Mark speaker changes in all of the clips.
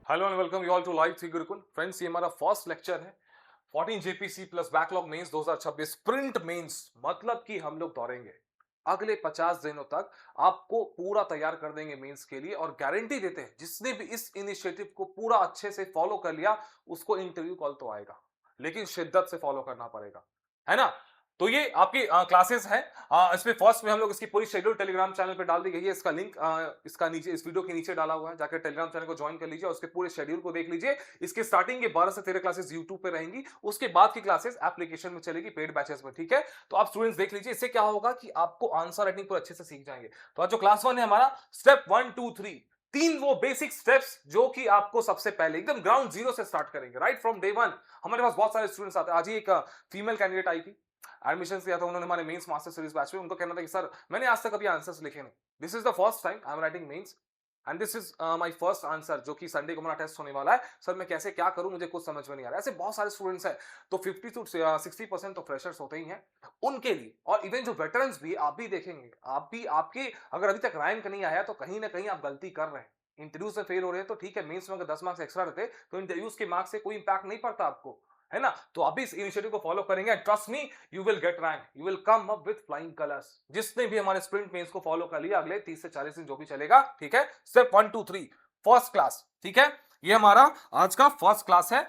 Speaker 1: Hello and welcome you all to live three Gurukul. Friends, ये हमारा first lecture है 14 JPC plus backlog mains 2026 sprint mains. मतलब कि हम लोग दौड़ेंगे अगले 50 दिनों तक, आपको पूरा तैयार कर देंगे मेंस के लिए और गारंटी देते हैं जिसने भी इस इनिशिएटिव को पूरा अच्छे से फॉलो कर लिया उसको इंटरव्यू कॉल तो आएगा, लेकिन शिद्दत से फॉलो करना पड़ेगा, है ना। तो ये आपकी क्लासेस है। इसमें फर्स्ट में हम लोग इसकी पूरी शेड्यूल टेलीग्राम चैनल पे डाल दी गई है। इसका लिंक इसका नीचे इस वीडियो के नीचे डाला हुआ है, जाकर टेलीग्राम चैनल को ज्वाइन कर लीजिए और उसके पूरे शेड्यूल को देख लीजिए। इसके स्टार्टिंग के 12 से 13 क्लासेस यूट्यूब पे रहेंगी, उसके बाद की क्लासेस एप्लीकेशन में चलेगी पेड बैचेस में, ठीक है। तो आप स्टूडेंट्स देख लीजिए, इससे क्या होगा कि आपको आंसर राइटिंग को अच्छे से सीख जाएंगे। तो आज जो क्लास 1 है हमारा, स्टेप 1 2 3, तीन वो बेसिक स्टेप्स जो कि आपको सबसे पहले एकदम ग्राउंड जीरो से स्टार्ट करेंगे, राइट फ्रॉम डे 1। हमारे पास बहुत सारे स्टूडेंट्स आते हैं। आज ही एक फीमेल कैंडिडेट आई थी, एडमिशन किया था उन्होंने हमारे मेंस मास्टर सीरीज बैच में। उनको कहना था कि सर मैंने आज तक कभी आंसर्स लिखे नहीं, this is the first time I am writing mains and this is my first answer जो कि संडे को हमारा टेस्ट होने वाला है। सर मैं कैसे क्या करूं, मुझे कुछ समझ में नहीं आ रहा है। ऐसे बहुत सारे स्टूडेंट्स हैं। तो 50 टू 60% तो फ्रेशर्स होते ही हैं उनके लिए, और इवन जो वेटरन्स भी आप भी देखेंगे, आप भी आपके अगर अभी तक रैंक नहीं आया तो कहीं ना कहीं आप गलती कर रहे हैं। इंटरव्यू से फेल हो रहे हैं तो ठीक है, मेंस में अगर 10 मार्क्स एक्स्ट्रा रहते तो इंटरव्यूज के मार्क्स से कोई इंपैक्ट नहीं पड़ता आपको, है ना। तो अभी इस इनिशिएटिव को फॉलो करेंगे, trust me you will get rank, you will come up with flying colours. जिसने भी हमारे स्प्रिंट मेंस को फॉलो कर लिया अगले 30 से 40 दिन जो भी चलेगा, ठीक है। स्टेप 1 2 3 फर्स्ट क्लास, ठीक है। ये हमारा आज का फर्स्ट क्लास है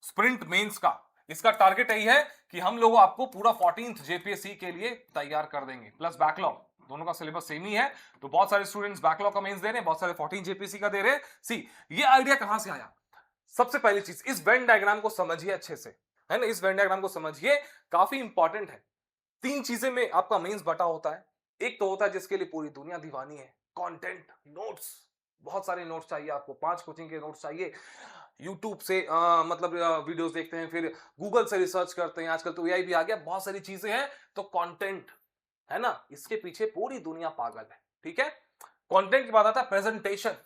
Speaker 1: स्प्रिंट मेंस का। इसका टारगेट यही है कि हम लोग आपको पूरा 14th जेपीएससी के लिए तैयार कर देंगे, प्लस बैकलॉग, दोनों का सिलेबस सेम ही है। तो बहुत सारे स्टूडेंट्स बैकलॉग का मेंस दे रहे हैं, बहुत सारे 14 जेपीएससी का दे रहे हैं। सी, ये आइडिया कहां से आया? सबसे पहली चीज, इस वेन डायग्राम को समझिए अच्छे से, है ना। इस वेन डायग्राम को समझिए, काफी इंपॉर्टेंट है। तीन चीजें में आपका मेंस बटा होता है। एक तो होता है जिसके लिए पूरी दुनिया दीवानी है, कंटेंट, नोट्स। बहुत सारे नोट्स चाहिए आपको, 5 कोचिंग के नोट्स चाहिए। यूट्यूब से मतलब वीडियोस देखते हैं, फिर गूगल से रिसर्च करते हैं, आजकल तो एआई भी आ गया, बहुत सारी चीजें हैं। तो कंटेंट, है ना, इसके पीछे पूरी दुनिया पागल है, ठीक है। कंटेंट के बाद आता है प्रेजेंटेशन,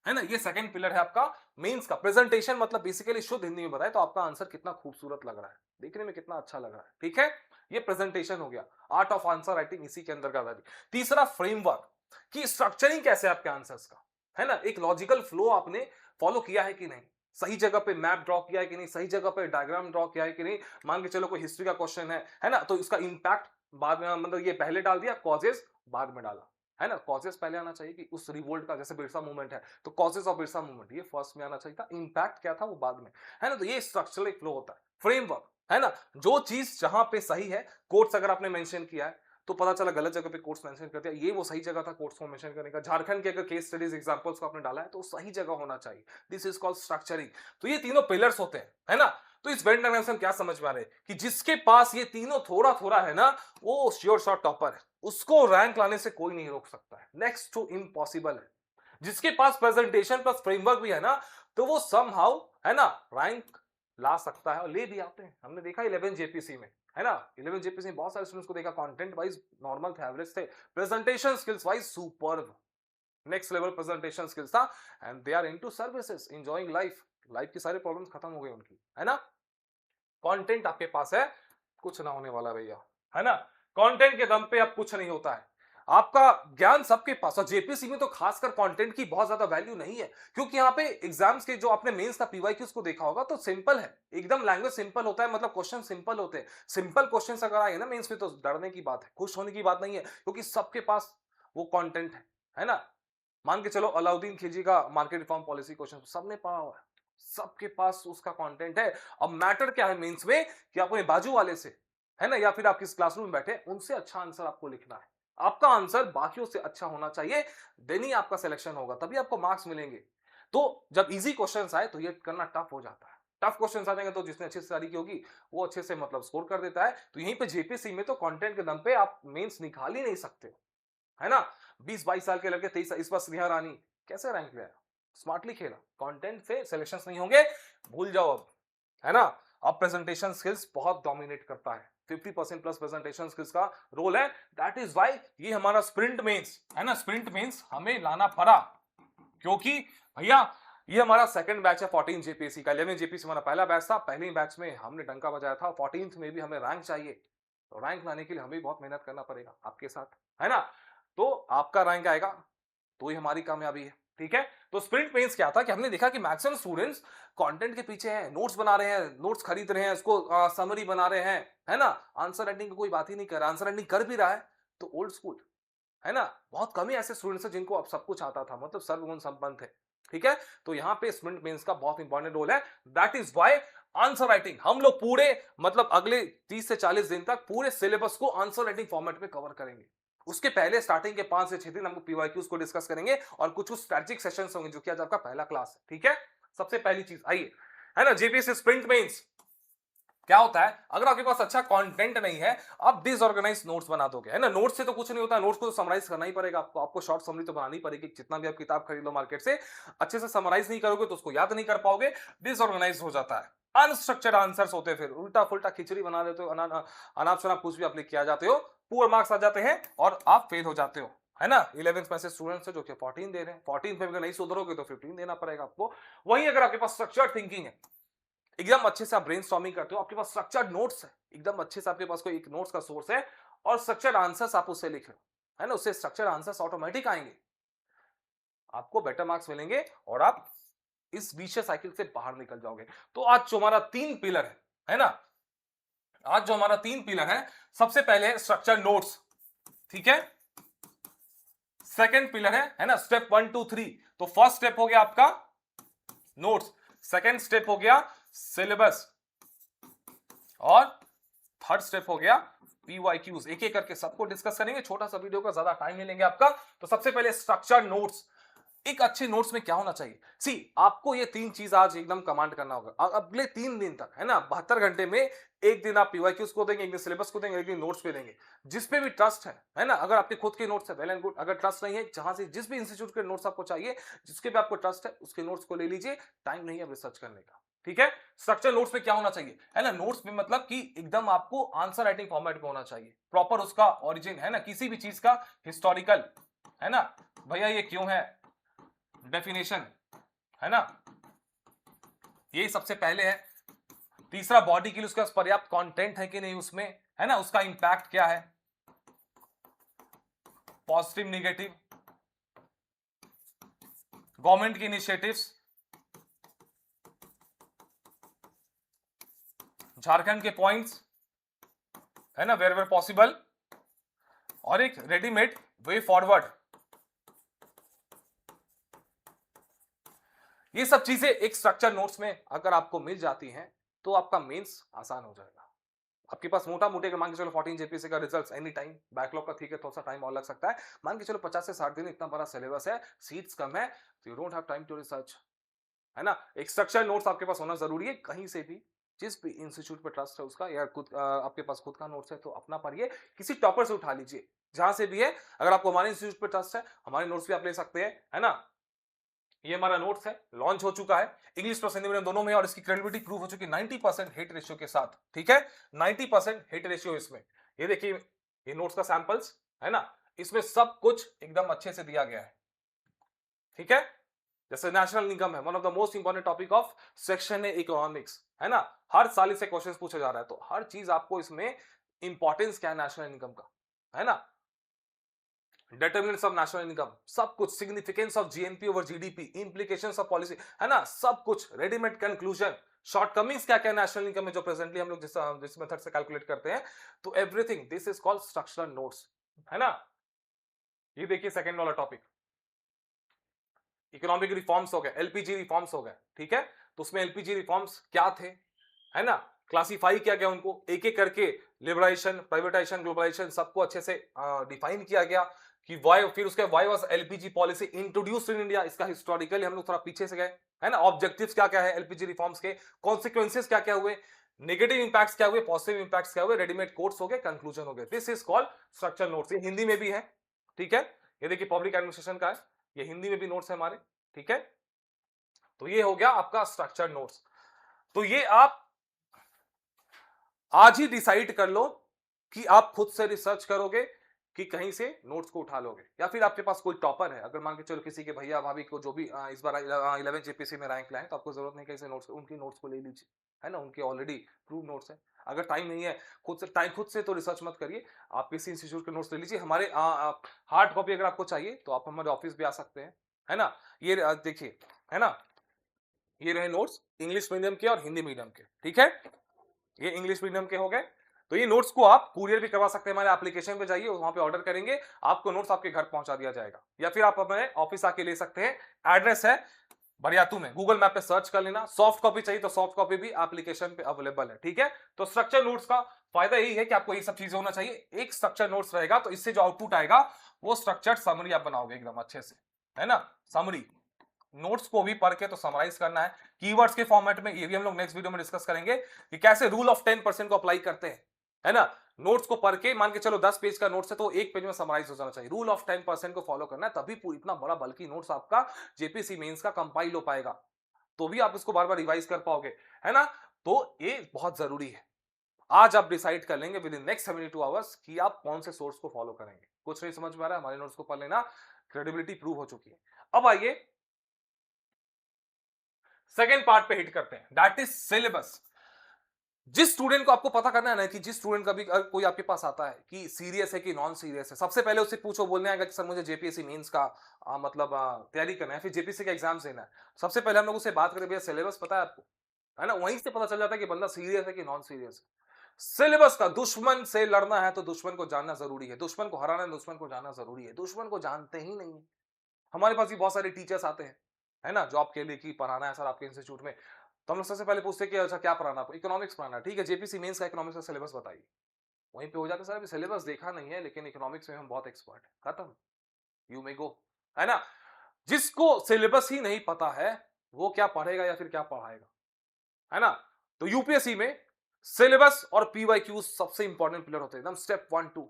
Speaker 1: है ना। ये सेकंड पिलर है आपका मेंस का। प्रेजेंटेशन मतलब बेसिकली शुद्ध हिंदी में बताए तो आपका आंसर कितना खूबसूरत लग रहा है, देखने में कितना अच्छा लग रहा है, ठीक है। ये प्रेजेंटेशन हो गया, आर्ट ऑफ आंसर राइटिंग इसी के अंदर का। तीसरा फ्रेमवर्क, कि स्ट्रक्चरिंग कैसे है आपके आंसर्स का, है ना। एक लॉजिकल फ्लो आपने फॉलो किया है कि नहीं, सही जगह पे मैप ड्रॉ किया है कि नहीं, सही जगह पे डायग्राम ड्रॉ किया है कि नहीं। मान के चलो कोई हिस्ट्री का क्वेश्चन है ना, तो इसका इंपैक्ट बाद में, मतलब ये पहले डाल दिया, कॉजेस बाद में डाला, है ना। कॉजेस पहले आना चाहिए कि उस रिवोल्ट का, जैसे बिरसा मूवमेंट है तो कॉजेस ऑफ बिरसा मूवमेंट ये फर्स्ट में आना चाहिए था, इंपैक्ट क्या था वो बाद में, है ना। तो ये स्ट्रक्चरल फ्लो होता है, फ्रेमवर्क, है ना। जो चीज जहां पे सही है, कोट्स अगर आपने मेंशन किया है तो पता चला गलत जगह पे कोट्स मेंशन कर दिया, ये वो सही जगह था कोट्स को मेंशन करने का। झारखंड के अगर केस स्टडीज एग्जांपल्स को आपने डाला है तो सही जगह होना चाहिए, दिस इज कॉल्ड स्ट्रक्चरिंग। तो ये तीनों पिलर्स होते हैं, है ना। तो इस वेन डायग्राम से हम क्या समझ पा रहे हैं कि जिसके पास ये तीनों थोड़ा थोड़ा है ना, वो श्योर शॉट टॉपर है, उसको रैंक लाने से कोई नहीं रोक सकता है, नेक्स्ट टू इम्पॉसिबल है। जिसके पास प्रेजेंटेशन प्लस फ्रेमवर्क भी है ना, तो वो समहाउ, है ना, रैंक ला सकता है और ले भी आते हैं। हमने देखा 11 जेपीसी में, है ना। 11 जेपीसी में बहुत सारे स्टूडेंट्स को देखा, कंटेंट वाइज नॉर्मल थे, एवरेज थे, presentation skills wise superb, next level presentation skills था। And they are into services, enjoying life, life की सारी प्रॉब्लम्स खत्म हो गई उनकी, है ना। कंटेंट आपके पास है, कुछ ना होने वाला भैया, है ना। कंटेंट के दम पे अब कुछ नहीं होता है, आपका ज्ञान सबके पास। और जेपीसी में तो खासकर कंटेंट की बहुत ज्यादा वैल्यू नहीं है, क्योंकि यहाँ पे एग्जाम्स के जो आपने मेंस का पीवाईक्यूज को देखा होगा तो सिंपल है एकदम, लैंग्वेज सिंपल होता है, मतलब क्वेश्चन सिंपल होते हैं। सिंपल क्वेश्चंस अगर आए ना मेंस में तो डरने की बात है, खुश होने की बात नहीं है, क्योंकि सबके पास वो कंटेंट है ना। मान के चलो अलाउद्दीन खिलजी का मार्केट रिफॉर्म पॉलिसी क्वेश्चन सबने पढ़ा हुआ है, सबके पास उसका कंटेंट है। अब मैटर क्या है मेंस में कि अपने बाजू वाले से, है ना, या फिर आप किस क्लासरूम में बैठे उनसे अच्छा आंसर आपको लिखना है। आपका आंसर बाकियों से अच्छा होना चाहिए, देन ही आपका सिलेक्शन होगा, तभी आपको मार्क्स मिलेंगे। तो जब इजी क्वेश्चंस आए तो ये करना टफ हो जाता है। टफ क्वेश्चंस आ जाएंगे तो जिसने अच्छे से तैयारी की होगी वो अच्छे से मतलब स्कोर कर देता है। तो यहीं पे जेपीसी में तो कंटेंट के दम पे आप मेंस निकाल ही नहीं सकते, है ना। 20-22 साल के लड़के, 23 इस बार स्नेहा रानी कैसे रैंक ले आया, स्मार्टली खेला, कंटेंट से सिलेक्शंस नहीं होंगे, भूल जाओ अब, है ना। अब प्रेजेंटेशन स्किल्स बहुत डोमिनेट करता है, 50% प्लस प्रेजेंटेशन स्किल्स का रोल है। दैट इज व्हाई ये हमारा स्प्रिंट मेंस, है ना, स्प्रिंट मेंस हमें लाना पड़ा, क्योंकि भैया ये हमारा सेकंड बैच है 14 जेपीसी का। 11 जेपीसी हमारा पहला बैच था, पहले ही बैच में हमने डंका बजाया था, 14th में भी हमें रैंक चाहिए। तो रैंक लाने के लिए हमें बहुत मेहनत करना पड़ेगा आपके साथ, है ना। तो आपका रैंक आएगा तो ही हमारी कामयाबी है, ठीक है। तो स्प्रिंट पेन्स क्या था कि हमने देखा कि मैक्सिमम स्टूडेंट्स कंटेंट के पीछे हैं, नोट्स बना रहे हैं, नोट्स खरीद रहे हैं, उसको समरी बना रहे हैं, है ना। आंसर राइटिंग की कोई बात ही नहीं कर रहा, आंसर राइटिंग कर भी रहा है तो ओल्ड स्कूल, है ना। बहुत कम ही ऐसे स्टूडेंट्स हैं जिनको अब सब कुछ आता था, मतलब सर्वगुण संपन्न थे, ठीक है। तो यहाँ पे स्प्रिंट पेन्स का बहुत इंपॉर्टेंट रोल है। That is why answer writing हम लोग पूरे मतलब अगले 30 से 40 दिन तक पूरे सिलेबस को आंसर राइटिंग फॉर्मेट में कवर करेंगे। उसके पहले स्टार्टिंग के 5 से 6 दिन हम पीवाईक्यूज को डिस्कस करेंगे और कुछ स्ट्रेटेजिक सेशंस होंगे जो कि आज आपका पहला क्लास है, ठीक है। सबसे पहली चीज आइए, है ना, जेपीएससी स्प्रिंट मेंस क्या होता है। अगर आपके पास अच्छा कंटेंट नहीं है, आप डिसऑर्गेनाइज नोट्स बना दोगे, है ना। नोट्स से तो कुछ नहीं होता, नोट्स को तो समराइज करना ही पड़ेगा आपको, आपको शॉर्ट समरी तो बनानी पड़ेगी। जितना भी आप किताब खरीद लो मार्केट से, अच्छे से समराइज नहीं करोगे तो उसको याद नहीं कर पाओगे, डिसऑर्गेनाइज हो जाता है। अनस्ट्रक्चर्ड आंसर्स होते हैं, फिर उल्टा फुल्टा खिचड़ी बना देते हो, अनाप शनाप कुछ भी आप लिख के आ जाते हो, पुअर मार्क्स आ जाते हैं और आप फेल हो जाते हो, है ना। 11th में से स्टूडेंट्स है जो कि 14 दे रहे हैं, 14 में अगर नहीं सुधरोगे तो 15 देना पड़ेगा आपको। वहीं अगर आपके पास स्ट्रक्चर्ड थिंकिंग है, एकदम अच्छे से आप ब्रेनस्टॉर्मिंग करते हो, आपके पास स्ट्रक्चर्ड नोट्स है, एकदम अच्छे से आपके पास कोई एक नोट्स का सोर्स है और स्ट्रक्चर्ड आंसर्स आप उससे लिख रहे हो, है ना, उससे स्ट्रक्चर्ड आंसर्स ऑटोमेटिक आएंगे, आपको बेटर मार्क्स मिलेंगे और आप इस विशेष साइकिल से बाहर निकल जाओगे। तो आज जो हमारा 3 पिलर है ना, आज जो हमारा 3 पिलर है, सबसे पहले स्ट्रक्चर्ड नोट्स, ठीक है। सेकंड पिलर है ना, स्टेप 1 2 3। तो फर्स्ट स्टेप हो गया आपका नोट्स, सेकंड स्टेप हो गया सिलेबस और थर्ड स्टेप हो गया पीवाईक्यूज। एक एक करके सबको डिस्कस करेंगे, छोटा सा वीडियो का, ज्यादा टाइम नहीं लेंगे आपका। तो सबसे पहले स्ट्रक्चर नोट्स। एक अच्छे नोट्स में क्या होना चाहिए, सी आपको ये 3 चीज आज एकदम कमांड करना होगा अगले 3 दिन तक, है ना। 72 घंटे में एक दिन आप पीवाईक्यूज को देंगे, एक दिन सिलेबस को देंगे, एक दिन नोट्स पे देंगे। जिस पे भी ट्रस्ट है ना, अगर आपके खुद के नोट्स है वेल एंड गुड, अगर ट्रस्ट नहीं है, जहां से जिस भी इंस्टीट्यूट के नोट्स आपको चाहिए, जिसके भी आपको ट्रस्ट है, उसके नोट्स को ले लीजिए। टाइम नहीं है रिसर्च करने का, ठीक है। स्ट्रक्चर नोट्स में क्या होना चाहिए, है ना, नोट्स में मतलब कि एकदम आपको आंसर राइटिंग फॉर्मेट में होना चाहिए, प्रॉपर उसका ओरिजिन, है ना, किसी भी चीज का हिस्टोरिकल, है ना, भैया ये क्यों है, डेफिनेशन, है ना, ये सबसे पहले है। तीसरा, बॉडी के लिए उसका पर्याप्त कंटेंट है कि नहीं उसमें, है ना, उसका इंपैक्ट क्या है, पॉजिटिव नेगेटिव, गवर्नमेंट की इनिशिएटिव्स, झारखंड के पॉइंट्स, है ना, वेर पॉसिबल, और एक रेडीमेड वे फॉरवर्ड। ये सब चीजें एक स्ट्रक्चर नोट्स में अगर आपको मिल जाती हैं तो आपका मेंस आसान हो जाएगा। आपके पास मोटा मोटे मान के चलो 14 जेपीसी का रिजल्ट्स एनी टाइम, बैकलॉग का ठीक है थोड़ा सा टाइम और लग सकता है, मान के चलो 50 से 60 दिन, इतना बड़ा सिलेबस है, सीट्स कम है, तो you don't have time to research, है ना। एक स्ट्रक्चर नोट्स आपके पास होना जरूरी है, कहीं से भी जिस भी इंस्टीट्यूट पर ट्रस्ट है उसका, या खुद आपके पास खुद का नोट्स है तो अपना पढ़िए, किसी टॉपर से उठा लीजिए जहां से भी है। अगर आपको हमारे इंस्टीट्यूट पर ट्रस्ट है, हमारे नोट्स भी आप ले सकते हैं, है ना। ये हमारा नोट्स है, लॉन्च हो चुका है, इंग्लिश प्लस हिंदी मीडियम दोनों में, और इसकी क्रेडिबिलिटी प्रूव हो चुकी है 90% हिट रेशियो के साथ, ठीक है, 90% हिट रेशियो इसमें। ये देखिए, ये नोट्स का सैंपल्स, है ना, इसमें सब कुछ एकदम अच्छे से दिया गया है, ठीक है। जैसे नेशनल इनकम है, one of the most important topic of section है इकोनॉमिक्स, है ना, हर साल इससे क्वेश्चन पूछा जा रहा है, तो हर चीज आपको इसमें इंपॉर्टेंस क्या है नेशनल इनकम का, है ना, डिटरमिनेंट्स ऑफ नेशनल इनकम, सब कुछ, significance of GNP over GDP, implications of policy, है ना, सब कुछ, रेडीमेड कंक्लूजन, शॉर्टकमिंग्स क्या क्या नेशनल इनकम में जो प्रेजेंटली हम लोग जिस मेथड से कैलकुलेट करते हैं, तो everything this is called structural notes, है ना। ये देखिए सेकंड वाला टॉपिक, इकोनॉमिक रिफॉर्म्स हो गए, एलपीजी रिफॉर्म्स हो गए, ठीक है। तो उसमें एलपीजी रिफॉर्म्स क्या थे, है ना, क्लासिफाई किया गया उनको एक एक करके, लिबरलाइजेशन, प्राइवेटाइजेशन, ग्लोबलाइजेशन, सबको अच्छे से डिफाइन किया गया कि वाई, फिर उसके why was LPG policy introduced in India, इसका हिस्टोरिकली हम लोग थोड़ा पीछे से गए, है ना, ऑब्जेक्टिव्स क्या क्या है एलपीजी रिफॉर्म्स के, कॉन्सिक्वेंसेस क्या क्या हुए, नेगेटिव इंपैक्ट्स क्या हुए, पॉजिटिव इंपैक्ट्स क्या हुए, रेडीमेड कोट्स हो गए, कंक्लूजन हो गए। This is called structure notes. ये हिंदी में भी है, ठीक है, ये देखिए पब्लिक एडमिनिस्ट्रेशन का है, ये हिंदी में भी नोट्स है हमारे, ठीक है। तो ये हो गया आपका स्ट्रक्चर नोट्स। तो ये आप आज ही डिसाइड कर लो कि आप खुद से रिसर्च करोगे कि कहीं से नोट्स को उठा लोगे, या फिर आपके पास कोई टॉपर है, अगर मान के चलो किसी के भैया भाभी को जो भी इस बार 11 जेपीसी में रैंक लाए, तो आपको जरूरत नहीं कहीं से नोट्स, उनकी नोट्स को ले लीजिए, है ना, उनके ऑलरेडी प्रूव नोट्स है। अगर टाइम नहीं है खुद से तो रिसर्च मत करिए, आप किसी इंस्टीट्यूट के नोट्स ले लीजिए। हमारे हार्ड कॉपी अगर आपको चाहिए तो आप हमारे ऑफिस भी आ सकते हैं, है ना। ये देखिए, है ना, ये रहे नोट्स इंग्लिश मीडियम के और हिंदी मीडियम के, ठीक है। ये इंग्लिश मीडियम के हो गए। तो ये नोट्स को आप कुरियर भी करवा सकते हैं, हमारे एप्लीकेशन पे जाइए, वहां पे ऑर्डर करेंगे, आपको नोट्स आपके घर पहुंचा दिया जाएगा, या फिर आप अपने ऑफिस आके ले सकते हैं। एड्रेस है बरियातू में, गूगल मैप पे सर्च कर लेना। सॉफ्ट कॉपी चाहिए तो सॉफ्ट कॉपी भी एप्लीकेशन पे अवेलेबल है, ठीक है। तो स्ट्रक्चर नोट्स का फायदा यही है कि आपको ये सब चीजें होना चाहिए। एक स्ट्रक्चर नोट्स रहेगा तो इससे जो आउटपुट आएगा वो स्ट्रक्चर्ड समरी आप बनाओगे एकदम अच्छे से, है ना। समरी नोट्स को भी पढ़ के तो समराइज करना है कीवर्ड्स के फॉर्मेट में। ये भी हम लोग नेक्स्ट वीडियो में डिस्कस करेंगे कि कैसे रूल ऑफ 10% को अप्लाई करते हैं, है ना। नोट्स को पढ़ के मान के चलो 10 पेज का नोट्स है तो एक पेज में समराइज हो जाना चाहिए। रूल ऑफ 10% को फॉलो करना है, तभी इतना बड़ा बल्कि नोट्स आपका जेपीसी मेंस का कंपाइल हो पाएगा, तो भी आप इसको बार बार रिवाइज कर पाओगे, है ना। तो ये बहुत जरूरी है। आज आप डिसाइड कर लेंगे विद इन नेक्स्ट 72 आवर्स कि आप कौन से सोर्स को फॉलो करेंगे। कुछ नहीं समझ में आ रहा है, हमारे नोट्स को पढ़ लेना, क्रेडिबिलिटी प्रूव हो चुकी है। अब आइए सेकेंड पार्ट पे हिट करते हैं, दैट इज सिलेबस। जिस स्टूडेंट को आपको पता करना है ना कि जिस स्टूडेंट का भी कोई आपके पास आता है कि सीरियस है कि नॉन सीरियस है, सबसे पहले उससे पूछो, बोलने आएगा कि सर मुझे जेपीएससी मेंस का मतलब तैयारी करना है, फिर जेपीएससी का एग्जाम देना है। सबसे पहले हम लोग उससे बात करें, भैया सिलेबस पता है आपको, है ना। वहीं से पता चल जाता है कि बंदा सीरियस है कि नॉन सीरियस है। सिलेबस का, दुश्मन से लड़ना है तो दुश्मन को जानना जरूरी है, दुश्मन को हराना है, दुश्मन को जानना जरूरी है। दुश्मन को जानते ही नहीं है। हमारे पास भी बहुत सारे टीचर्स आते हैं, है ना, जॉब के लिए कि पढ़ाना है सर आपके इंस्टीट्यूट में। तो हम लोग सबसे पहले पूछते हैं कि अच्छा क्या पढ़ाना आपको, इकोनॉमिक्स पढ़ाना है, ठीक है, जेपीसी मेंस का इकोनॉमिक्स का सिलेबस बताइए। वहीं पे हो जाता है, सर अभी सिलेबस देखा नहीं है लेकिन इकोनॉमिक्स में हम बहुत एक्सपर्ट हैं, खत्म, यू मे गो, है ना। जिसको सिलेबस ही नहीं पता है वो क्या पढ़ेगा या फिर क्या पढ़ाएगा, है ना। तो यूपीएससी में सिलेबस और पीवाईक्यू सबसे इंपॉर्टेंट पिलर होते हैं, एकदम स्टेप 1 2।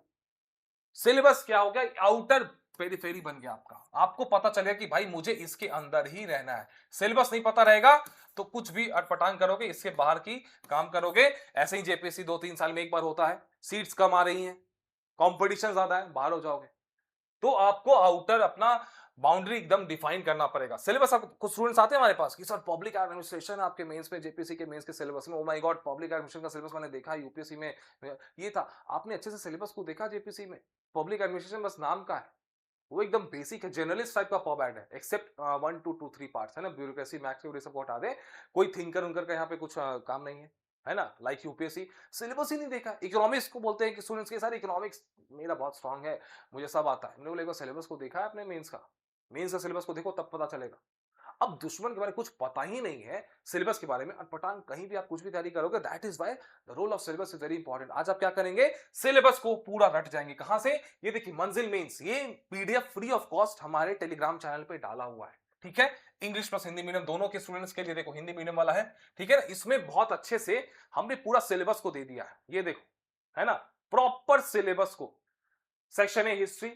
Speaker 1: सिलेबस क्या हो गया, आउटर पेरिफेरी बन गया आपका। आपको पता चलेगा कि भाई मुझे इसके अंदर ही रहना है। सिलेबस नहीं पता रहेगा तो कुछ भी अटपटांग करोगे, इसके बाहर की काम करोगे। ऐसे ही जेपीएससी 2-3 साल में एक बार होता है, सीट्स कम आ रही हैं, कंपटीशन ज्यादा है, बाहर हो जाओगे। तो आपको आउटर अपना बाउंड्री एकदम डिफाइन करना पड़ेगा। सिलेबस आप, कुछ स्टूडेंट्स आते हैं हमारे पास कि सर पब्लिक एडमिनिस्ट्रेशन आपके मेंस में, जेपीसी के मेंस के सिलेबस में, oh my God public administration का सिलेबस मैंने देखा है यूपीएससी में ये था। आपने अच्छे से सिलेबस को देखा जेपीसी में? पब्लिक एडमिनिस्ट्रेशन बस नाम का है, वो एकदम बेसिक है, जर्नलिस्ट टाइप का पब एड है, एक्सेप्ट 1 2 2 3 पार्ट्स, है ना, ब्यूरोक्रेसी मैथ्स ये सब को हटा दे, कोई थिंकर उनकर का यहाँ पे कुछ काम नहीं है ना। लाइक यूपीएससी सिलेबस ही नहीं देखा। इकोनॉमिक्स को बोलते हैं कि स्टूडेंट्स के सारे इकोनॉमिक्स मेरा बहुत स्ट्रांग है, मुझे सब आता है। मैंने बोला एक बार सिलेबस को देखा है अपने मेंस का? मेंस का सिलेबस को देखो तब पता चलेगा। अब दुश्मन के बारे में कुछ पता ही नहीं है, सिलेबस के बारे में अटपटांग कहीं भी आप कुछ भी तैयारी करोगे, that is why the role of syllabus is very important. आज आप क्या करेंगे, सिलेबस को पूरा रट जाएंगे। कहां से? ये देखिए मंजिल मेंस, ये पीडीएफ फ्री ऑफ कॉस्ट हमारे टेलीग्राम चैनल पे डाला हुआ है, ठीक है। इंग्लिश प्लस हिंदी मीडियम दोनों के स्टूडेंट्स के लिए, देखो हिंदी मीडियम वाला है, ठीक है ना। इसमें बहुत अच्छे से हमने पूरा सिलेबस को दे दिया है, ये देखो, है ना, प्रॉपर सिलेबस को। Section A history,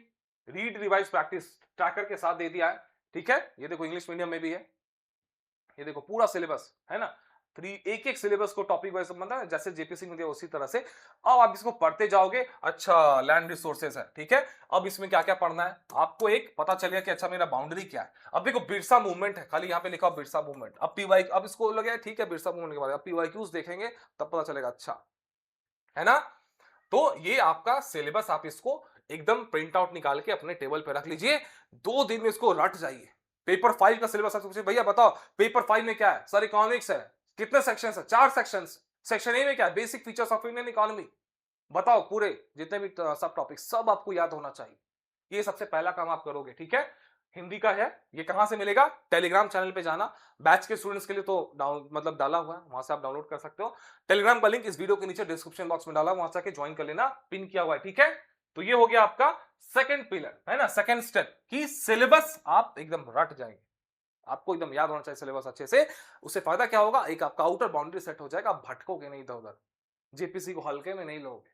Speaker 1: read revise practice tracker के साथ दे दिया है, ठीक है। ये देखो इंग्लिश मीडियम में भी है, ये देखो पूरा सिलेबस, है ना। एक एक सिलेबस को टॉपिक वाइज बनता है, जैसे जेपीसी में दिया उसी तरह से। अब आप इसको पढ़ते जाओगे, अच्छा लैंड रिसोर्सेज है, ठीक है। अब इसमें क्या क्या पढ़ना है आपको, एक पता चलेगा कि अच्छा मेरा बाउंड्री क्या है। अब देखो बिरसा मूवमेंट है, खाली यहाँ पे लिखा बिरसा मूवमेंट। अब पीवाई, अब इसको लगे ठीक है बिरसा मूवमेंट के बारे में, अब पीवाईक्यूज देखेंगे तब पता चलेगा, अच्छा, है ना। तो ये आपका सिलेबस, आप इसको एकदम प्रिंट आउट निकाल के अपने टेबल पे रख लीजिए, 2 दिन में इसको रट जाइए। पेपर 5 का सिलेबस आपसे पूछे भैया बताओ पेपर 5 में क्या है, सर इकोनॉमिक्स है, कितने सेक्शंस है, 4 सेक्शंस। सेक्शन ए में क्या है, basic features of Indian economy. बताओ पूरे जितने भी सब टॉपिक सब आपको याद होना चाहिए। ये सबसे पहला काम आप करोगे, ठीक है। हिंदी का है, ये कहां से मिलेगा, टेलीग्राम चैनल पे जाना। बैच के स्टूडेंट्स के लिए तो मतलब डाला हुआ है, वहां से आप डाउनलोड कर सकते हो। टेलीग्राम का लिंक इस वीडियो के नीचे डिस्क्रिप्शन बॉक्स में डाला, वहां से आके ज्वाइन कर लेना, पिन किया हुआ है, ठीक है। तो ये हो गया आपका सेकंड पिलर, है ना, सेकंड स्टेप कि सिलेबस आप एकदम रट जाएंगे। आपको एकदम याद होना चाहिए सिलेबस अच्छे से। उससे फायदा क्या होगा, एक आपका आउटर बाउंड्री सेट हो जाएगा, आप भटकोगे नहीं इधर उधर, जेपीसी को हल्के में नहीं लोगे,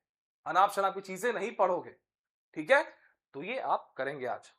Speaker 1: अनाप शनाप की चीजें नहीं पढ़ोगे, ठीक है। तो ये आप करेंगे आज।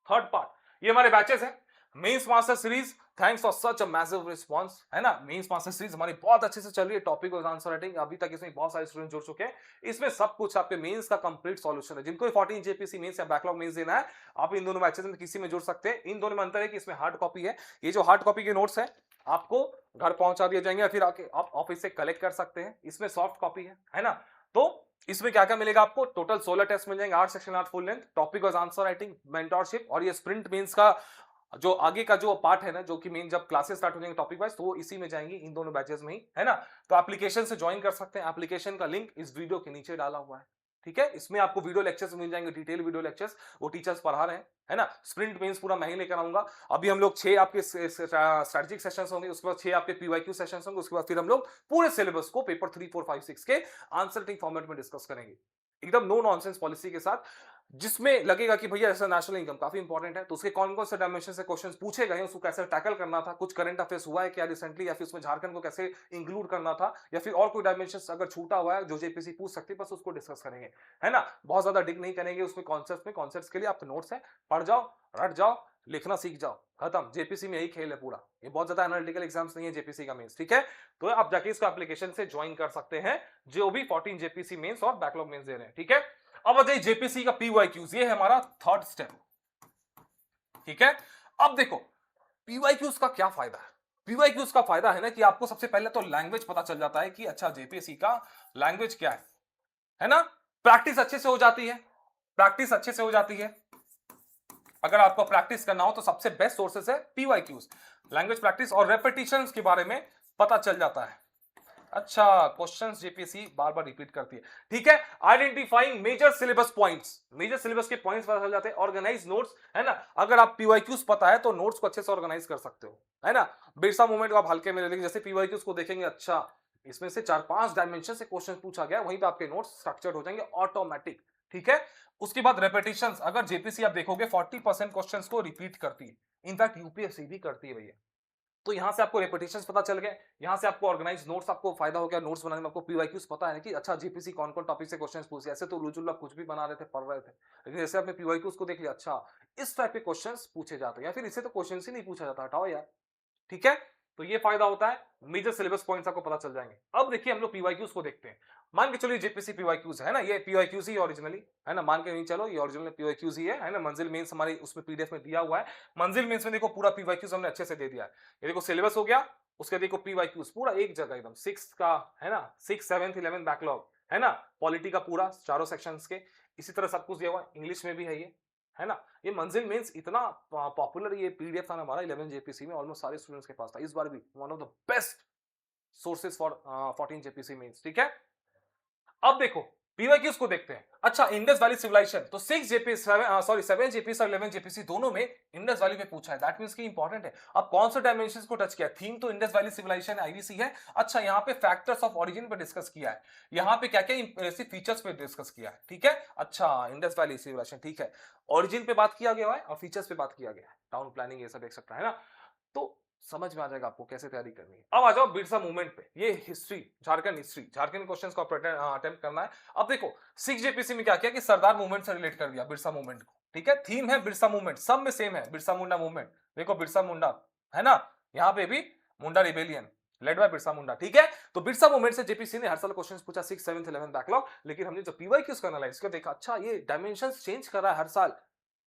Speaker 1: थर्ड पार्ट, ये हमारे बैचेस हैं, mains master series. Thanks for such a massive response, है ना। मेंस मास्टर सीरीज हमारी बहुत अच्छे से चल रही है, टॉपिक और आंसर राइटिंग, अभी तक इसमें बहुत सारे स्टूडेंट जुड़ चुके हैं। इसमें सब कुछ आपके मेंस का कंप्लीट सॉल्यूशन है। जिनको 14 जेपीसी मेंस या बैकलॉग मेंस देना है, आप इन दोनों बैचेस में किसी में जुड़ सकते हैं। इन दोनों में अंतर है कि इसमें हार्ड कॉपी है, ये जो हार्ड कॉपी के नोट्स है आपको घर पहुंचा दिए जाएंगे या फिर आके आप ऑफिस से कलेक्ट कर सकते हैं। इसमें सॉफ्ट कॉपी है ना। तो इसमें क्या क्या मिलेगा आपको, टोटल 16 टेस्ट मिल जाएंगे, 8 सेक्शन, 8 फुल लेंथ, टॉपिक और आंसर राइटिंग, मेंटरशिप, और ये स्प्रिंट मेंस का जो आगे का जो पार्ट है ना, जो कि मेन जब क्लासेस स्टार्ट हो जाएंगे टॉपिक वाइज, तो वो इसी में जाएंगी, इन दोनों बैचेस में ही, है ना। तो एप्लीकेशन से ज्वाइन कर सकते हैं, एप्लीकेशन का लिंक इस वीडियो के नीचे डाला हुआ है, ठीक है। इसमें आपको वीडियो लेक्चर्स मिल जाएंगे, डिटेल वीडियो लेक्चर्स, वो टीचर्स पढ़ा रहे हैं, है ना। स्प्रिंट मेंस पूरा मैं ही लेकर आऊंगा। अभी हम लोग 6 आपके स्ट्रेटेजिक सेशंस होंगे, उसके बाद 6 आपके पीवाईक्यू सेशंस होंगे, उसके बाद फिर हम लोग पूरे सिलेबस को पेपर 3, 4, 5, 6 के आंसर टिंग फॉर्मेट में डिस्कस करेंगे, एकदम नो नॉनसेंस पॉलिसी के साथ, जिसमें लगेगा कि भैया ऐसा नेशनल इनकम काफी इंपॉर्टेंट है, तो उसके कौन कौन से डायमेंशन से क्वेश्चंस पूछे गए, उसको कैसे टैकल करना था, कुछ करंट अफेयर्स हुआ है क्या रिसेंटली, या फिर उसमें झारखंड को कैसे इंक्लूड करना था, या फिर और कोई डायमेंशन अगर छूटा हुआ है जो जेपीसी पूछ सकती है, बस उसको डिस्कस करेंगे, है ना। बहुत ज्यादा डिग नहीं करेंगे उसमें कॉन्सेप्ट में, कॉन्सेप्ट्स के लिए आपके नोट्स है, पढ़ जाओ, रट जाओ, लिखना सीख जाओ, खत्म। जेपीसी में यही खेल है पूरा, ये बहुत ज्यादा एनालिटिकल एग्जाम्स नहीं है जेपीसी का मेंस, ठीक है। तो आप जाके इसको एप्लीकेशन से ज्वाइन कर सकते हैं, जो भी 14 जेपीसी मेंस और बैकलॉग मेंस दे रहे हैं, ठीक है। अब आ जाइए जेपीसी का पीवाईक्यूज, ये है हमारा थर्ड स्टेप, ठीक है। अब देखो पीवाईक्यूज का क्या फायदा है। पीवाईक्यूज का फायदा है ना कि आपको सबसे पहले तो लैंग्वेज पता चल जाता है कि अच्छा जेपीएससी का लैंग्वेज क्या है ना। प्रैक्टिस अच्छे से हो जाती है, प्रैक्टिस अच्छे से हो जाती है। अगर आपको प्रैक्टिस करना हो तो सबसे बेस्ट सोर्सेस है पीवाईक्यूज, लैंग्वेज प्रैक्टिस और रेपिटेशंस के बारे में पता चल जाता है। अच्छा, क्वेश्चंस जेपीएससी बार बार रिपीट करती है, ठीक है। Identifying major syllabus points, major syllabus के पॉइंट्स पता चल जाते हैं। ऑर्गेनाइज नोट्स, है ना। अगर आप पीवाईक्यूज पता है तो नोट्स को अच्छे से ऑर्गेनाइज कर सकते हो, है ना। बिरसा मूवमेंट को आप हल्के में ले लेंगे, जैसे पीवाईक्यूज को देखेंगे, अच्छा इसमें से 4-5 डायमेंशन से क्वेश्चन पूछा गया, वहीं पे आपके नोट्स स्ट्रक्चर्ड हो जाएंगे ऑटोमेटिक, ठीक है। उसके बाद रेपिटेशंस, अगर जेपीसी आप देखोगे 40% क्वेश्चंस को रिपीट करती है, इनफैक्ट यूपीएससी भी करती है भैया। तो यहां से आपको रेपिटेशंस पता चल गए, यहां से आपको ऑर्गेनाइज नोट्स, आपको फायदा हो गया नोट्स बनाने में, आपको पीवाईक्यूज पता है कि अच्छा जेपीसी कौन कौन टॉपिक से क्वेश्चंस पूछे। ऐसे तो उलझुल्ला कुछ भी बना रहे थे, पढ़ रहे थे, लेकिन जैसे आपने पीवाईक्यूज को देख लिया, अच्छा इस टाइप के क्वेश्चंस पूछे जाते हैं, या फिर इससे तो क्वेश्चंस ही नहीं पूछा जाता, हटाओ यार, ठीक है। तो ये फायदा होता है, मेजर सिलेबस पॉइंट्स आपको पता चल जाएंगे। अब देखिए हम लोग पीवाईक्यूज को देखते हैं। मान के चलो जेपीसी पीवाईक्यूज है ना, ये पीवाईक्यूज ही ओरिजिनली, है ना, मान के नहीं चलो ये ओरिजिनल पीवाईक्यूज ही है ना। मंजिल मेंस हमारी उसमें पीडीएफ में दिया हुआ है, मंजिल मेंस में देखो पूरा पीवाईक्यूज हमने अच्छे से दे दिया है। ये देखो सिलेबस हो गया, उसके देखो पीवाईक्यूज पूरा एक जगह एकदम, 6 का है ना, 6, 7, 11 बैकलॉग, है ना। पॉलिटी का पूरा चारों सेक्शंस के इसी तरह सब कुछ दिया हुआ, इंग्लिश में भी है ये, है ना। ये मंजिल मेंस इतना पॉपुलर ये पीडीएफ था ना हमारा 11 जेपीसी में, ऑलमोस्ट सारे स्टूडेंट्स के पास था, इस बार भी one of the best sources for 14 JPC mains, ठीक है। अब देखो पीवाईक्यूज को देखते हैं। अच्छा, इंडस वैली सिविलाइजेशन, तो 6 जेपीसी 7 जेपीसी और 11 जेपीसी दोनों में इंडस वैली पे पूछा है, दैट मींस कि इंपॉर्टेंट है। अब कौन से डायमेंशंस को टच किया, थीम तो इंडस वैली सिविलाइजेशन आईवीसी है। अच्छा, यहाँ पे फैक्टर्स ऑफ ओरिजिन पे डिस्कस किया है, यहाँ पे क्या क्या इंप्रेसिव फीचर्स पे डिस्कस किया है, ठीक है। अच्छा, इंडस वैली सिविलाइजेशन, ठीक है, ओरिजिन पे बात किया गया है और फीचर्स पे बात किया गया है, टाउन प्लानिंग ये सब एक सकता है ना। तो समझ में आ जाएगा आपको कैसे तैयारी करनी है। अब आ जाओ बिरसा मूवमेंट पे, ये history, Jharkhand history, Jharkhand questions को अटेम्प्ट करना है। अब देखो 6 जेपीसी में क्या किया कि सरदार मूवमेंट से रिलेट कर दिया बिरसा मूवमेंट को, ठीक है। थीम है बिरसा मूवमेंट, सब में सेम है, बिरसा मुंडा मूवमेंट, देखो बिरसा मुंडा, है ना, यहाँ पे भी मुंडा rebellion led by Birsa Munda, ठीक है। तो बिरसा मूवमेंट से जेपीसी ने हर साल क्वेश्चंस पूछा, 6, 7, 11 बैकलॉग, लेकिन हमने जो पीवाईक्यूज को एनालाइज किया, देखा अच्छा ये डायमेंशंस चेंज कर रहा है हर साल,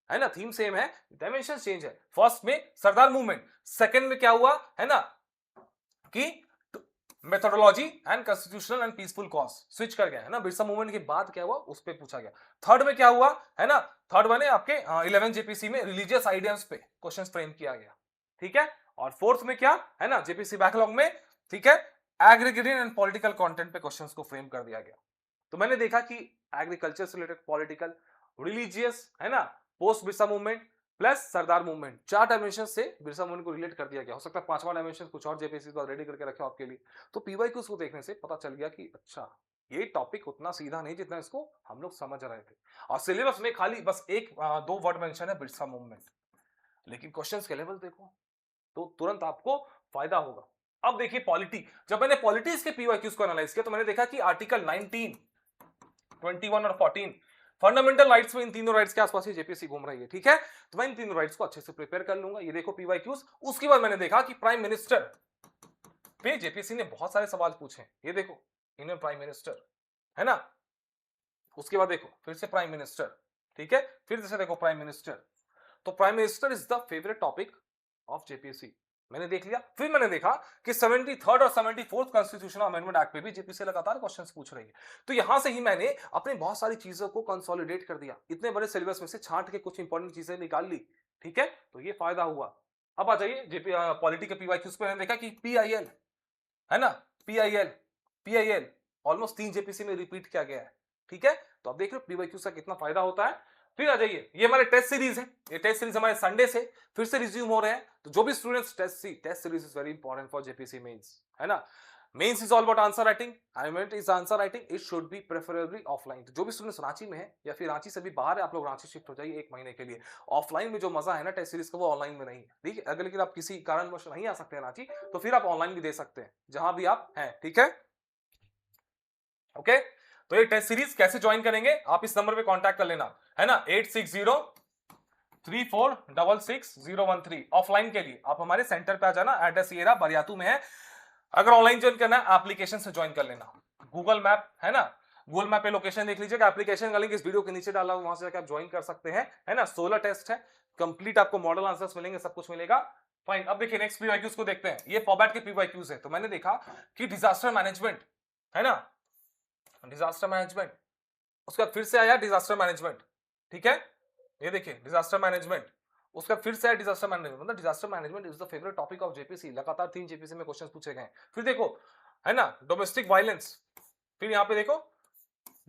Speaker 1: है ना, थीम सेम है, डायमेंशन चेंज है। फर्स्ट में सरदार मूवमेंट, सेकंड में क्या हुआ है ना कि methodology and constitutional and peaceful cause switch कर गया, है ना। बिरसा मूवमेंट के बाद क्या हुआ उस पे पूछा गया। थर्ड में क्या हुआ, है ना, थर्ड बने आपके 11 जेपीसी में रिलीजियस आइडियाज पे क्वेश्चंस फ्रेम किया गया, ठीक है। और फोर्थ में क्या है ना, जेपीसी बैकलॉग में, ठीक है, एग्रीगेरियन एंड पॉलिटिकल कंटेंट पे क्वेश्चंस को फ्रेम कर दिया गया। तो मैंने देखा कि एग्रीकल्चर से रिलेटेड, पॉलिटिकल, रिलीजियस, है ना, पोस्ट बिरसा मूवमेंट प्लस सरदार मूवमेंट, 4 डायमेंशन से बिरसा मूवमेंट को रिलेट कर दिया गया। हो सकता है 5वां डायमेंशन कुछ और जेपीसी तो रेडी करके रखे आपके लिए। तो पीवाईक्यूज को देखने से पता चल गया कि अच्छा ये टॉपिक उतना सीधा नहीं जितना इसको हम लोग समझ रहे थे। और सिलेबस में खाली बस 1-2 वर्ड मेंशन है बिरसा मूवमेंट, लेकिन क्वेश्चंस के लेवल देखो तो तुरंत आपको फायदा होगा। अब देखिए पॉलिटी, जब मैंने पॉलिटिक्स के पीवाईक्यूज को एनालाइज किया तो मैंने देखा कि आर्टिकल 19, 21 और 14 फंडामेंटल राइट्स में, इन तीनों राइट्स के आसपास ही जेपीसी घूम रही है, ठीक है। तो मैं इन तीनों राइट्स को अच्छे से प्रिपेयर कर लूंगा। ये देखो पीवाईक्यूज। उसके बाद मैंने देखा कि प्राइम मिनिस्टर पे जेपीसी ने बहुत सारे सवाल पूछे, ये देखो इंडियन प्राइम मिनिस्टर, है ना। उसके बाद देखो फिर से प्राइम मिनिस्टर, ठीक है, फिर से देखो प्राइम मिनिस्टर। तो prime minister is the favourite topic of JPC, मैंने देख लिया। फिर मैंने देखा कि 73rd और 74th कॉन्स्टिट्यूशनल अमेंडमेंट एक्ट पे भी जेपीसी लगातार क्वेश्चंस पूछ रही है। तो यहां से ही मैंने अपने बहुत सारी चीजों को कंसोलिडेट कर दिया, इतने बड़े सिलेबस में से छांट के कुछ इंपॉर्टेंट चीजें निकाल ली, ठीक है। तो ये फायदा हुआ। अब आ जाइए जेपी पॉलिटी के पीवाईक्यूज पे, मैंने देखा कि पीआईएल है ना, पीआईएल ऑलमोस्ट 3 जेपीसी में रिपीट किया गया है, ठीक है। तो आप देख रहे हो पीवाईक्यूज का कितना फायदा होता है। फिर आ जाइए, ये हमारे टेस्ट सीरीज है, ये टेस्ट सीरीज हमारे संडे से फिर से रिज्यूम हो रहे हैं। तो जो भी students test series is very important for JPC mains, है ना। Mains is all about answer writing, element is answer writing, it should be preferably offline. तो जो भी स्टूडेंट्स रांची में है या फिर रांची से भी बाहर है, आप लोग रांची शिफ्ट हो जाइए 1 महीने के लिए। ऑफलाइन में जो मजा है ना टेस्ट सीरीज का, वो ऑनलाइन में नहीं है, ठीक है। अगर लेकिन आप किसी कारणवश नहीं आ सकते हैं रांची, तो फिर आप ऑनलाइन भी दे सकते हैं जहां भी आप हैं, ठीक है। ओके, तो ये टेस्ट सीरीज कैसे ज्वाइन करेंगे, आप इस नंबर पे कांटेक्ट कर लेना, है ना, 8603466013। ऑफलाइन के लिए आप हमारे सेंटर पे आ जाना, एड्रेस ये रहा, बरियातू में है। अगर ऑनलाइन ज्वाइन करना है, एप्लीकेशन से ज्वाइन कर लेना, गूगल मैप है ना, गूगल मैप पे लोकेशन देख लीजिएगा, एप्लीकेशन का लिंक इस वीडियो के नीचे डाला हुआ, वहां से जाकर आप ज्वाइन कर सकते हैं, है ना। 16 टेस्ट है कंप्लीट, आपको मॉडल आंसर्स मिलेंगे, सब कुछ मिलेगा। फाइन, अब देखिए नेक्स्ट पीवाईक्यूज को देखते हैं। ये फॉर्मेट के पीवाईक्यूज है। तो मैंने देखा कि डिजास्टर मैनेजमेंट, है ना, डिजास्टर मैनेजमेंट, उसका फिर से आया डिजास्टर मैनेजमेंट, ठीक है। ये देखिए डिजास्टर मैनेजमेंट, उसका फिर से आया डिजास्टर मैनेजमेंट। मतलब disaster management is the favourite topic of JPC, लगातार 3 जेपीसी में क्वेश्चंस पूछे गए। फिर देखो, है ना, डोमेस्टिक वायलेंस, फिर यहाँ पे देखो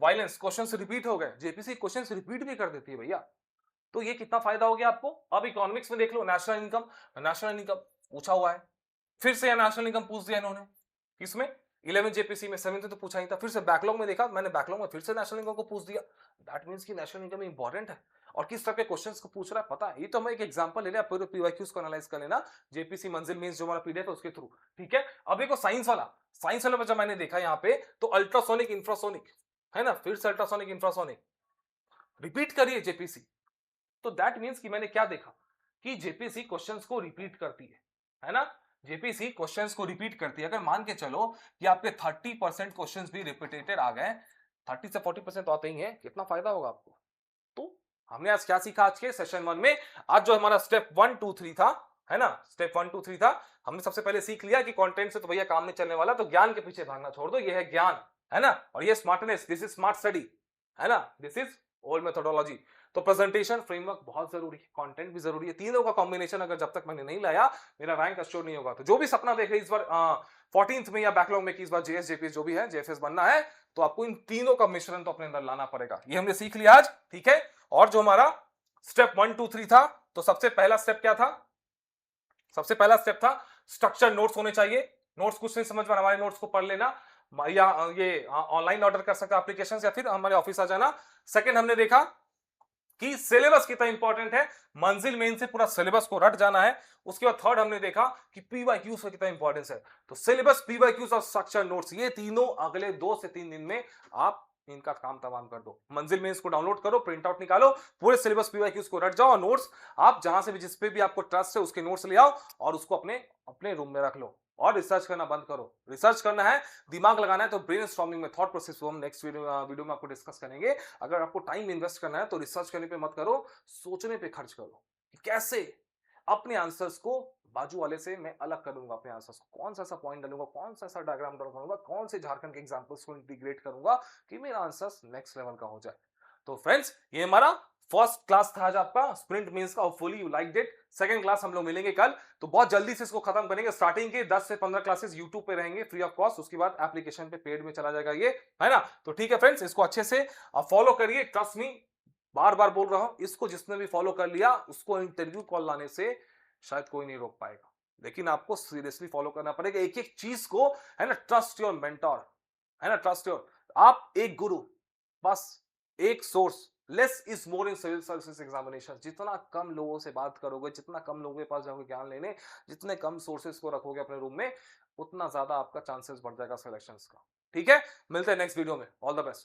Speaker 1: वायलेंस, क्वेश्चंस रिपीट हो गए, जेपीसी क्वेश्चंस रिपीट भी कर देती है भैया। तो ये कितना फायदा हो गया आपको। अब इकोनॉमिक्स में देख लो, नेशनल इनकम पूछा हुआ है, फिर से नेशनल इनकम पूछ दिया इन्होंने, किसमें 11 जेपीसी में, 7 तो पूछा ही था। फिर से बैकलॉग में देखा मैंने, बैकलॉग में फिर से नेशनल इनकम को पूछ दिया। दैट मींस कि नेशनल इनकम इंपॉर्टेंट है, और किस तरह के क्वेश्चंस को पूछ रहा है पता है। ये तो हम एक एग्जांपल ले लिया, पूरे पीवाईक्यूज को एनालाइज कर लेना जेपीसी मंजिल मींस जो हमारा पीडीएफ है उसके थ्रू, ठीक है। अब देखो साइंस वाला में जब मैंने देखा यहाँ पे, तो अल्ट्रासोनिक इंफ्रासोनिक, है ना, फिर से अल्ट्रासोनिक इंफ्रासोनिक रिपीट करिए जेपीसी। तो दैट मींस कि मैंने क्या देखा कि जेपीसी क्वेश्चंस को रिपीट करती है ना, जेपीसी क्वेश्चंस को रिपीट करती है। अगर मान के चलो कि आपके 30% क्वेश्चंस भी रिपीटेटेड आ गए, 30 से 40% तो आते ही हैं, कितना फायदा होगा आपको। तो हमने आज क्या सीखा आज के सेशन 1 में। आज जो हमारा स्टेप 1 2 3 था, है ना, स्टेप 1 2 3 था, हमने सबसे पहले सीख लिया कि कंटेंट से तो भैया काम नहीं चलने वाला, तो ज्ञान के पीछे भागना छोड़ दो, ये है ज्ञान, है ना, और ये smartness, this is smart study, है ना, दिस इज ओल्ड मेथोडोलॉजी। तो प्रेजेंटेशन फ्रेमवर्क बहुत जरूरी है, कंटेंट भी जरूरी है, तीनों का कॉम्बिनेशन अगर जब तक मैंने नहीं लाया, मेरा रैंक अश्योर नहीं होगा। तो जो भी सपना देख रहे इस बार 14th में या बैकलॉग में कि इस बार जेएस जेपीएस जो भी है जेएफएस बनना है, तो आपको इन तीनों का मिश्रण तो अपने अंदर लाना पड़ेगा। ये हमने सीख लिया आज, ठीक है। और जो हमारा स्टेप 1 2 3 था, तो सबसे पहला स्टेप क्या था, सबसे पहला स्टेप था स्ट्रक्चर नोट्स होने चाहिए। नोट्स कुछ नहीं समझ में, हमारे नोट्स को पढ़ लेना, या ये ऑनलाइन ऑर्डर कर सकते एप्लीकेशन, या फिर हमारे ऑफिस आ जाना। सेकंड हमने देखा कि सिलेबस कितना इंपॉर्टेंट है, मंजिल मेन से पूरा सिलेबस को रट जाना है। उसके बाद थर्ड हमने देखा कि पीवाईक्यूज का कितना इंपॉर्टेंस है। तो सिलेबस, पीवाईक्यूज और स्ट्रक्चर नोट्स, ये तीनों अगले 2 से 3 दिन में आप इनका काम तमाम कर दो। मंजिल मेंस को डाउनलोड करो, प्रिंट आउट निकालो, पूरे सिलेबस पीवाईक्यूज को रट जाओ, और नोट्स आप जहां से भी, जिस पे भी आपको ट्रस्ट है, उसके नोट्स ले आओ और उसको अपने अपने रूम में रख लो, और रिसर्च करना बंद करो। रिसर्च करना है, दिमाग लगाना है, तो ब्रेनस्टॉर्मिंग में, थॉट प्रोसेस को हम नेक्स्ट वीडियो में आपको डिस्कस करेंगे। अगर आपको टाइम इन्वेस्ट करना है तो रिसर्च करने पे मत करो, सोचने पे खर्च करो, कैसे अपने आंसर्स को बाजू वाले से मैं अलग करूंगा, अपने आंसर्स को कौन सा ऐसा पॉइंट डालूंगा, कौन सा ऐसा डायग्राम ड्रॉ करूंगा, कौन से झारखंड के एग्जांपल्स को इंटीग्रेट करूंगा कि मेरा आंसर्स नेक्स्ट लेवल का हो जाए। तो फ्रेंड्स, ये हमारा फर्स्ट क्लास था आज आपका स्प्रिंट मींस का, hopefully you liked it. Second class हम लोग मिलेंगे कल, तो बहुत जल्दी से इसको खत्म करेंगे। स्टार्टिंग के 10 से 15 क्लासेस यूट्यूब पे रहेंगे फ्री ऑफ कॉस्ट, उसके बाद एप्लीकेशन पे पेड में चला जाएगा ये, है ना। तो ठीक है फ्रेंड्स, इसको अच्छे से फॉलो करिए, ट्रस्ट मी, बार बार बोल रहा हूं, इसको जिसने भी फॉलो कर लिया उसको इंटरव्यू कॉल लाने से शायद कोई नहीं रोक पाएगा, लेकिन आपको सीरियसली फॉलो करना पड़ेगा एक एक चीज को, है ना। ट्रस्ट योर मेंटोर, है ना, ट्रस्ट योर, आप एक गुरु, बस एक source, less is more in civil services examination. जितना कम लोगों से बात करोगे, जितना कम लोगों के पास जाओगे ज्ञान लेने, जितने कम सोर्सेज को रखोगे अपने रूम में, उतना ज्यादा आपका चांसेस बढ़ जाएगा सिलेक्शंस का, ठीक है। मिलते हैं नेक्स्ट वीडियो में, ऑल द बेस्ट।